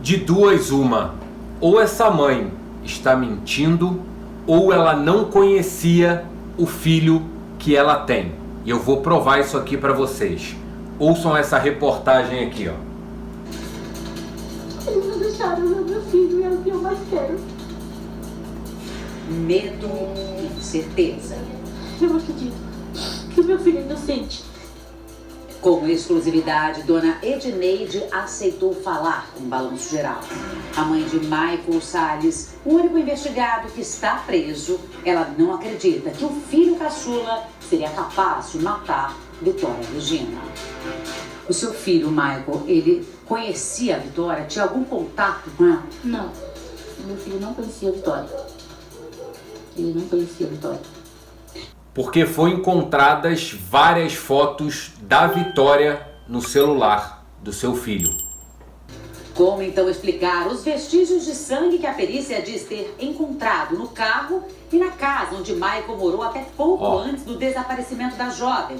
De duas uma, ou essa mãe está mentindo, ou ela não conhecia o filho que ela tem. E eu vou provar isso aqui para vocês. Ouçam essa reportagem aqui, ó. Eles não deixaram meu filho e é o que eu mais quero. Medo e certeza. Eu acredito que o meu filho é inocente. Com exclusividade, dona Edneide aceitou falar com o Balanço Geral. A mãe de Michael Salles, o único investigado que está preso, ela não acredita que o filho caçula seria capaz de matar Vitória Regina. O seu filho, Michael, ele conhecia a Vitória? Tinha algum contato com ela? Não, meu filho não conhecia a Vitória. Ele não conhecia a Vitória. Porque foram encontradas várias fotos da Vitória no celular do seu filho. Como então explicar os vestígios de sangue que a perícia diz ter encontrado no carro e na casa onde Michael morou até pouco antes do desaparecimento da jovem?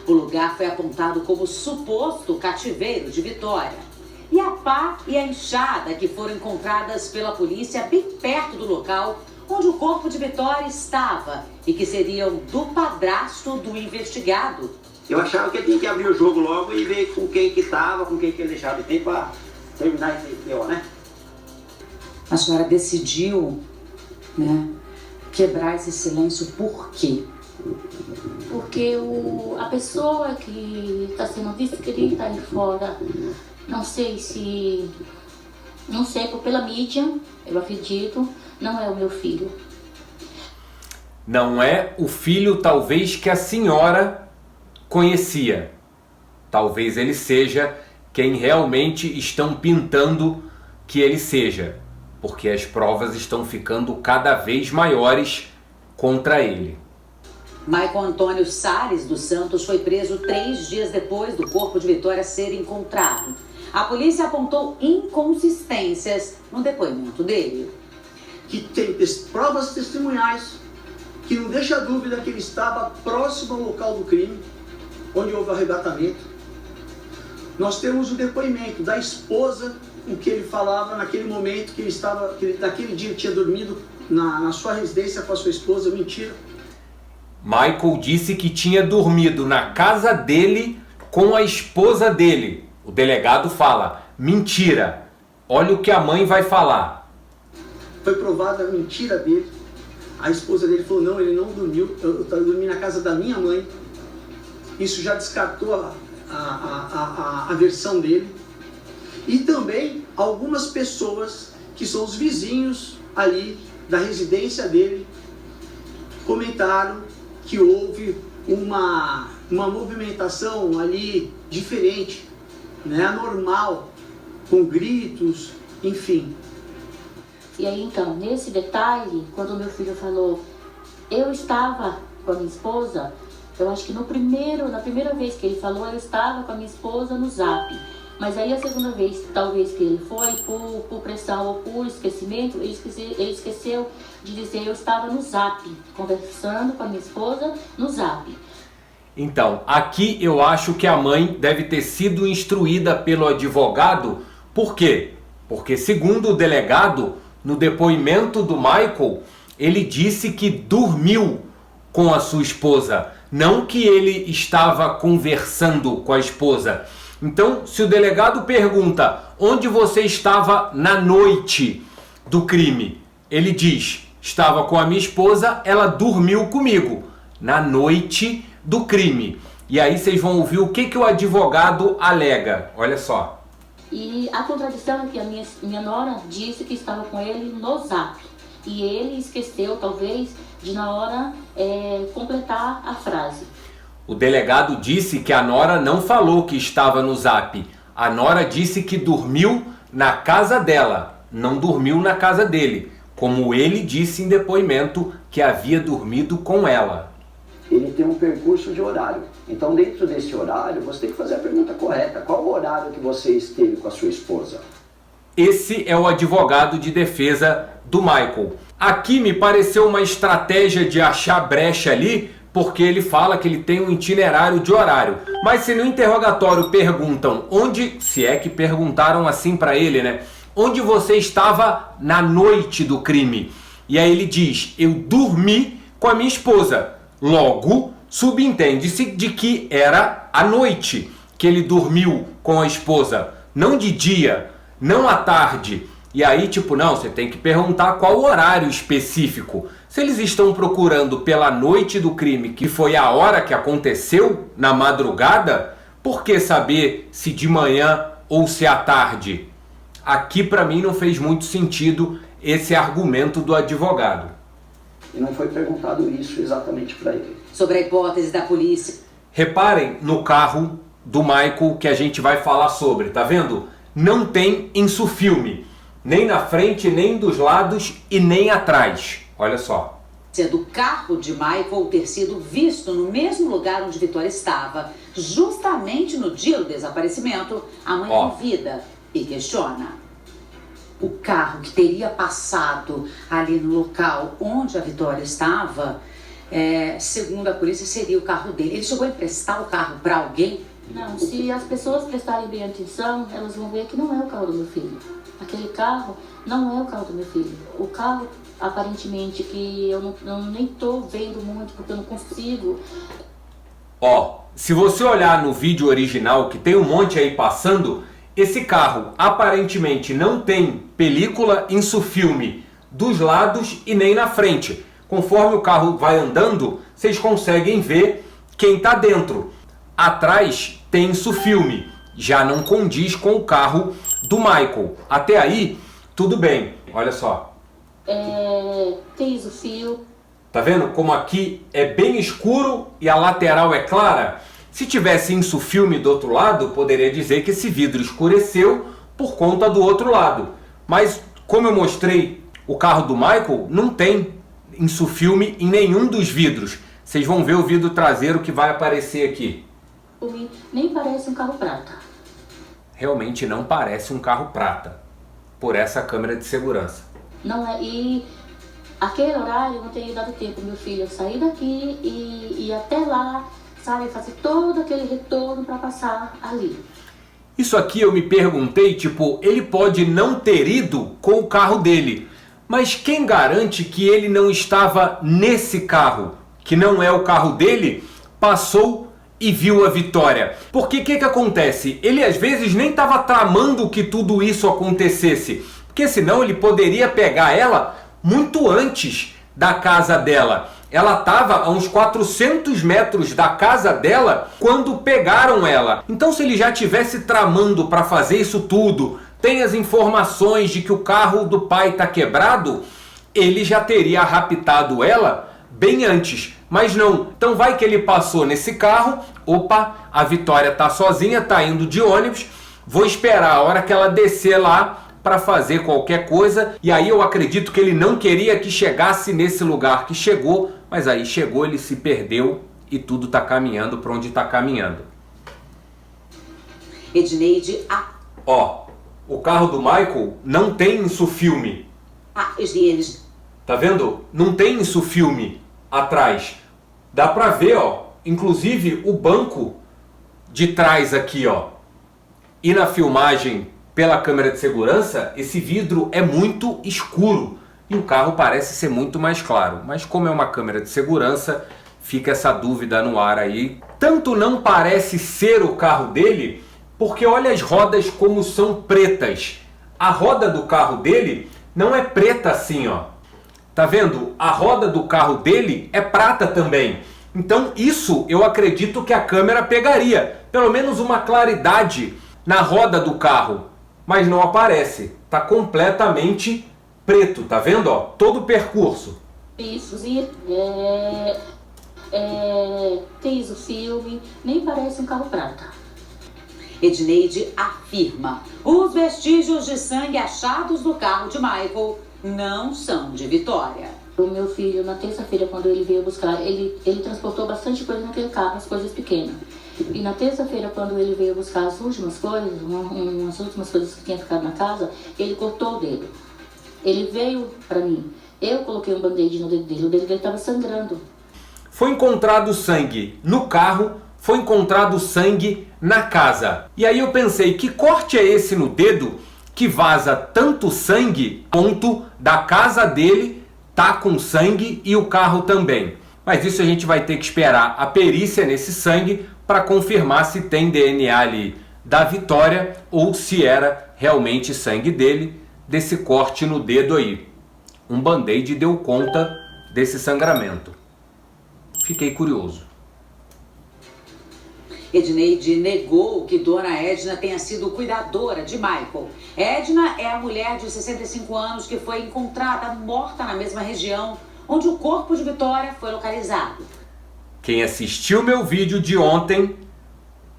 O lugar foi apontado como suposto cativeiro de Vitória. E a pá e a enxada que foram encontradas pela polícia bem perto do local onde o corpo de Vitória estava e que seriam do padrasto do investigado. Eu achava que ele tinha que abrir o jogo logo e ver com quem que estava, com quem que ele deixava de tempo para terminar esse pior, né? A senhora decidiu, né, quebrar esse silêncio por quê? Porque a pessoa que está sendo descrita aí fora, não sei pela mídia, eu acredito, não é o meu filho. Não é o filho, talvez, que a senhora conhecia. Talvez ele seja quem realmente estão pintando que ele seja. Porque as provas estão ficando cada vez maiores contra ele. Michael Antônio Salles dos Santos foi preso 3 dias depois do corpo de Vitória ser encontrado. A polícia apontou inconsistências no depoimento dele. Que tem provas testemunhais que não deixa dúvida que ele estava próximo ao local do crime, onde houve o arrebatamento. Nós temos o depoimento da esposa, o que ele falava naquele momento que naquele dia ele tinha dormido na sua residência com a sua esposa. Mentira. Michael disse que tinha dormido na casa dele com a esposa dele. O delegado fala, mentira. Olha o que a mãe vai falar. Foi provada a mentira dele. A esposa dele falou, não, ele não dormiu, eu dormi na casa da minha mãe. Isso já descartou a versão dele. E também algumas pessoas que são os vizinhos ali da residência dele comentaram que houve uma movimentação ali diferente, né, anormal, com gritos, enfim. E aí então, nesse detalhe, quando o meu filho falou, eu estava com a minha esposa, eu acho que na primeira vez que ele falou, eu estava com a minha esposa no Zap. Mas aí a segunda vez, talvez que ele foi, por pressão ou por esquecimento, ele esqueceu de dizer eu estava no Zap, conversando com a minha esposa no Zap. Então, aqui eu acho que a mãe deve ter sido instruída pelo advogado. Por quê? Porque segundo o delegado, no depoimento do Michael, ele disse que dormiu com a sua esposa, não que ele estava conversando com a esposa. Então, se o delegado pergunta onde você estava na noite do crime, ele diz, estava com a minha esposa, ela dormiu comigo na noite do crime. E aí vocês vão ouvir o que o advogado alega. Olha só. E a contradição é que a minha nora disse que estava com ele no Zap. E ele esqueceu, talvez, de na hora completar a frase. O delegado disse que a nora não falou que estava no Zap. A nora disse que dormiu na casa dela, não dormiu na casa dele. Como ele disse em depoimento que havia dormido com ela. Ele tem um percurso de horário. Então, dentro desse horário, você tem que fazer a pergunta correta. Qual o horário que você esteve com a sua esposa? Esse é o advogado de defesa do Michael. Aqui me pareceu uma estratégia de achar brecha ali, porque ele fala que ele tem um itinerário de horário. Mas se no interrogatório perguntam onde, se é que perguntaram assim para ele, né? onde você estava na noite do crime. E aí ele diz, eu dormi com a minha esposa. Logo, subentende-se de que era à noite que ele dormiu com a esposa, não de dia, não à tarde. E aí, tipo, não, você tem que perguntar qual horário específico. Se eles estão procurando pela noite do crime, que foi a hora que aconteceu, na madrugada, por que saber se de manhã ou se à tarde? Aqui, para mim, não fez muito sentido esse argumento do advogado. E não foi perguntado isso exatamente para ele. Sobre a hipótese da polícia. Reparem no carro do Michael que a gente vai falar sobre, tá vendo? Não tem insufilme, nem na frente, nem dos lados e nem atrás. Olha só. Do carro de Michael ter sido visto no mesmo lugar onde Vitória estava, justamente no dia do desaparecimento, a mãe duvida e questiona. O carro que teria passado ali no local onde a Vitória estava, segundo a polícia, seria o carro dele. Ele chegou a emprestar o carro para alguém? Não, se as pessoas prestarem bem atenção, elas vão ver que não é o carro do meu filho. Aquele carro não é o carro do meu filho. O carro, aparentemente, que eu nem tô vendo muito, porque eu não consigo. Se você olhar no vídeo original, que tem um monte aí passando, esse carro aparentemente não tem película insufilme dos lados e nem na frente. Conforme o carro vai andando, vocês conseguem ver quem está dentro. Atrás tem insufilme, já não condiz com o carro do Michael. Até aí, tudo bem. Olha só. Tem isofio. Tá vendo como aqui é bem escuro e a lateral é clara? Se tivesse insufilme do outro lado, poderia dizer que esse vidro escureceu por conta do outro lado. Mas, como eu mostrei, o carro do Michael não tem insufilme em nenhum dos vidros. Vocês vão ver o vidro traseiro que vai aparecer aqui. Nem parece um carro prata. Realmente não parece um carro prata, por essa câmera de segurança. Não é, e aquele horário não teria dado tempo meu filho sair daqui e ir até lá, sabe, fazer todo aquele retorno para passar ali. Isso aqui eu me perguntei, tipo, ele pode não ter ido com o carro dele, mas quem garante que ele não estava nesse carro, que não é o carro dele, passou e viu a Vitória? Porque o que acontece? Ele às vezes nem estava tramando que tudo isso acontecesse, porque senão ele poderia pegar ela muito antes da casa dela. Ela estava a uns 400 metros da casa dela quando pegaram ela. Então, se ele já tivesse tramando para fazer isso tudo, tem as informações de que o carro do pai está quebrado, ele já teria raptado ela bem antes. Mas não. Então vai que ele passou nesse carro, opa, a Vitória está sozinha, está indo de ônibus, vou esperar a hora que ela descer lá para fazer qualquer coisa. E aí eu acredito que ele não queria que chegasse nesse lugar que chegou, mas aí chegou, ele se perdeu e tudo está caminhando para onde está caminhando. Edneide, o carro do Michael não tem insufilme. Tá vendo? Não tem insufilme atrás. Dá pra ver, inclusive o banco de trás aqui, E na filmagem pela câmera de segurança, esse vidro é muito escuro e o carro parece ser muito mais claro. Mas como é uma câmera de segurança, fica essa dúvida no ar aí. Tanto não parece ser o carro dele, porque olha as rodas como são pretas. A roda do carro dele não é preta assim, Tá vendo? A roda do carro dele é prata também. Então isso eu acredito que a câmera pegaria. Pelo menos uma claridade na roda do carro. Mas não aparece. Tá completamente preto, tá vendo? Todo o percurso. Isso, tem isofilme, nem parece um carro prata. Edneide afirma: os vestígios de sangue achados no carro de Michael não são de Vitória. O meu filho, na terça-feira, quando ele veio buscar, ele transportou bastante coisa naquele carro, as coisas pequenas. E na terça-feira, quando ele veio buscar as últimas coisas, umas últimas coisas que tinha ficado na casa, ele cortou o dedo. Ele veio para mim. Eu coloquei um band-aid no dedo dele, o dedo dele estava sangrando. Foi encontrado sangue no carro, foi encontrado sangue na casa. E aí eu pensei, que corte é esse no dedo que vaza tanto sangue, ponto da casa dele tá com sangue e o carro também. Mas isso a gente vai ter que esperar a perícia nesse sangue para confirmar se tem DNA ali da Vitória ou se era realmente sangue dele, desse corte no dedo aí. Um band-aid deu conta desse sangramento. Fiquei curioso. Edneide negou que Dona Edna tenha sido cuidadora de Michael. Edna é a mulher de 65 anos que foi encontrada morta na mesma região onde o corpo de Vitória foi localizado. Quem assistiu meu vídeo de ontem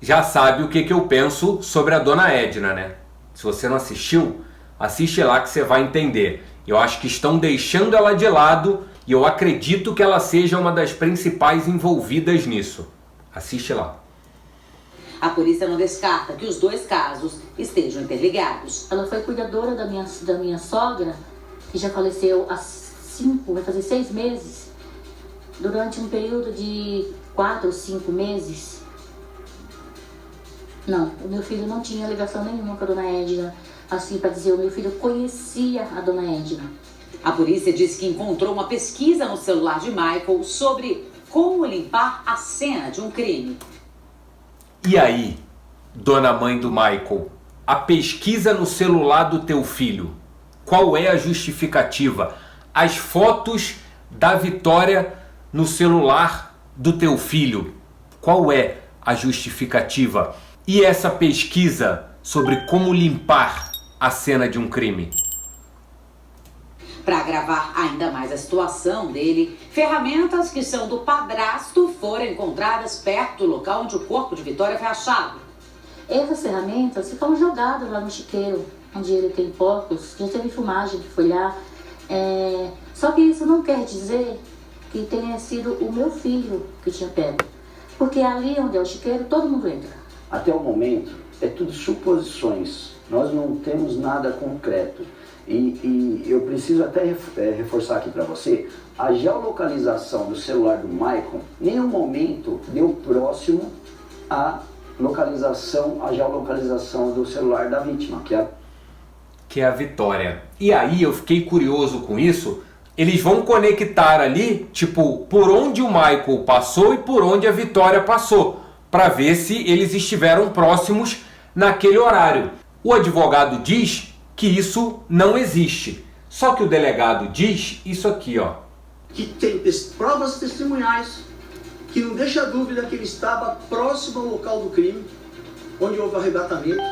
já sabe o que eu penso sobre a Dona Edna, né? Se você não assistiu, assiste lá que você vai entender. Eu acho que estão deixando ela de lado e eu acredito que ela seja uma das principais envolvidas nisso. Assiste lá. A polícia não descarta que os dois casos estejam interligados. Ela foi cuidadora da minha sogra, que já faleceu há 6 meses, durante um período de 4 ou 5 meses. Não, o meu filho não tinha ligação nenhuma com a Dona Edna. Assim, para dizer, o meu filho conhecia a Dona Edna. A polícia disse que encontrou uma pesquisa no celular de Michael sobre como limpar a cena de um crime. E aí, dona mãe do Michael, a pesquisa no celular do teu filho, qual é a justificativa? As fotos da Vitória no celular do teu filho, qual é a justificativa? E essa pesquisa sobre como limpar a cena de um crime? Para agravar ainda mais a situação dele, ferramentas que são do padrasto foram encontradas perto do local onde o corpo de Vitória foi achado. Essas ferramentas ficam jogadas lá no chiqueiro, onde ele tem porcos. Já teve filmagem que foi lá. Só que isso não quer dizer que tenha sido o meu filho que tinha pego. Porque ali onde é o chiqueiro, todo mundo entra. Até o momento, é tudo suposições. Nós não temos nada concreto. E eu preciso até reforçar aqui para você, a geolocalização do celular do Michael, em nenhum momento deu próximo à geolocalização do celular da vítima, que é a Vitória. E aí eu fiquei curioso com isso. Eles vão conectar ali, tipo, por onde o Michael passou e por onde a Vitória passou, para ver se eles estiveram próximos naquele horário. O advogado diz que isso não existe. Só que o delegado diz isso aqui, ó. Que tem provas testemunhais que não deixa dúvida que ele estava próximo ao local do crime, onde houve o arrebatamento.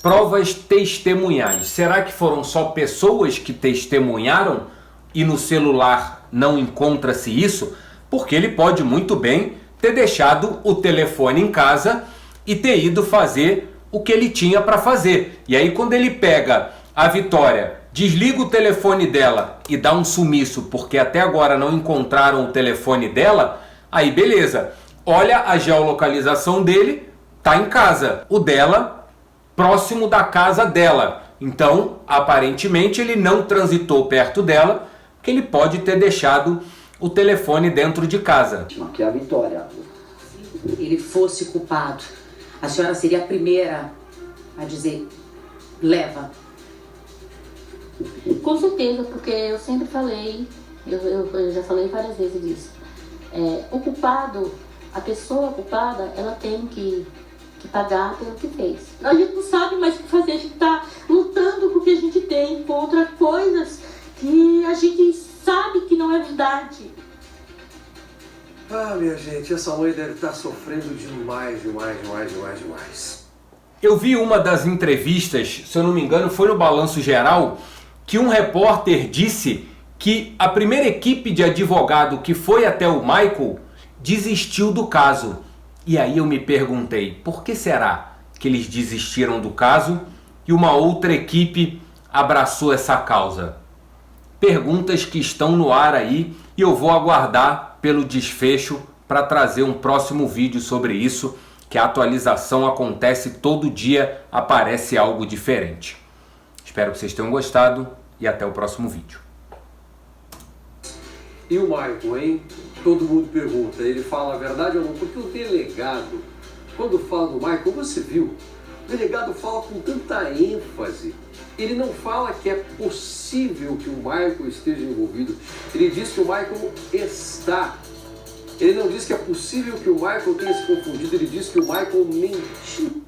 Provas testemunhais. Será que foram só pessoas que testemunharam e no celular não encontra-se isso? Porque ele pode muito bem ter deixado o telefone em casa e ter ido fazer o que ele tinha para fazer. E aí quando ele pega a Vitória, desliga o telefone dela e dá um sumiço porque até agora não encontraram o telefone dela, aí beleza. Olha a geolocalização dele, tá em casa. O dela, próximo da casa dela. Então, aparentemente, ele não transitou perto dela, porque ele pode ter deixado o telefone dentro de casa. que é a Vitória. Se ele fosse culpado, a senhora seria a primeira a dizer, leva. Com certeza, porque eu sempre falei, eu já falei várias vezes disso. O culpado, a pessoa culpada, ela tem que pagar pelo que fez. A gente não sabe mais o que fazer, a gente está lutando com o que a gente tem contra coisas que a gente sabe que não é verdade. Ah, minha gente, essa mãe deve estar sofrendo demais. Eu vi uma das entrevistas, se eu não me engano, foi no Balanço Geral, que um repórter disse que a primeira equipe de advogado que foi até o Michael desistiu do caso. E aí eu me perguntei, por que será que eles desistiram do caso e uma outra equipe abraçou essa causa? Perguntas que estão no ar aí e eu vou aguardar pelo desfecho para trazer um próximo vídeo sobre isso, que a atualização acontece todo dia, aparece algo diferente. Espero que vocês tenham gostado e até o próximo vídeo. E o Michael, hein? Todo mundo pergunta, ele fala a verdade ou não? Porque o delegado, quando fala do Michael, você viu, O delegado fala com tanta ênfase. Ele não fala que é possível que o Michael esteja envolvido. Ele diz que o Michael está. Ele não diz que é possível que o Michael tenha se confundido. Ele diz que o Michael mentiu.